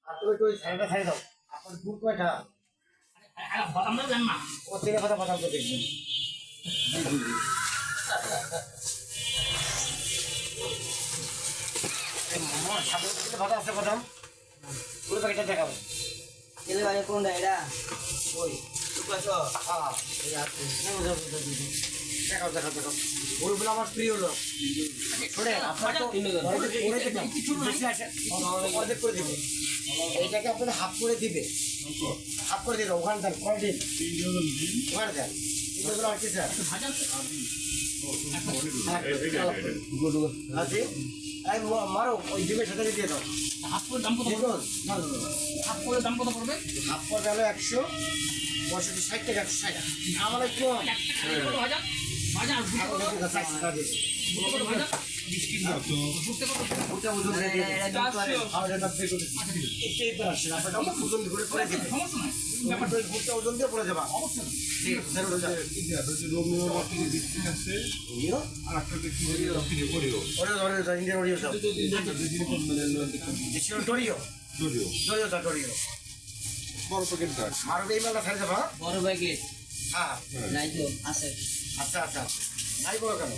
আর তুমি একটু ওই সাইডটা সাইড দাও আপনার দূর কয়টা আমরা জান না ও তেলে কথা কথা বলতে দেখবেন সামনে ভাতা আছে বাদাম পুরো প্যাকেটটা দেখাবো তেলে ভাজা কোনটা এটা ওই দুপাশো হ্যাঁ দেখাও দেখাও দেখাও ওইগুলো আমার প্রিয় লোক শোনেন আপনার তো বেশি আসে অর্ধেক করে দিবে এইটাকে আপনাদের হাফ করে দিবে হাফ করে দিবে ওখানে দেন কোয়ালিটি ওখানে দেন এগুলো আর কি স্যার ভাজা আছে এই মারো ওই ডিমের সাথে দিয়ে দাও হাফ করে দাম কত পড়বে হাফ করে দাম কত পড়বে হাফ করে গেল 165 টাকা 160 আমার একটু ভাজা ভাজা আর ভাজা ওটা ওজন দিয়ে দিন আর এটা দিয়ে দিন একটু এবার আসেন আপনারা ওজন করে পড়ে দিবেন সমস্যা নাই ব্যাপারটা ওই ভুট্টা ওজন দিয়ে পড়ে যাবা অবশ্যই ঠিক আছে নিও ওরে ইন্ডিয়ান ওরিও সব দেশীয় ডরিও ডরিও দা ডরিও বড় প্যাকেট কাট মারো এই মালটা ফেলে যাবা বড় প্যাকেট হ্যাঁ নাই তো আছে আচ্ছা আচ্ছা নাই বলো কেন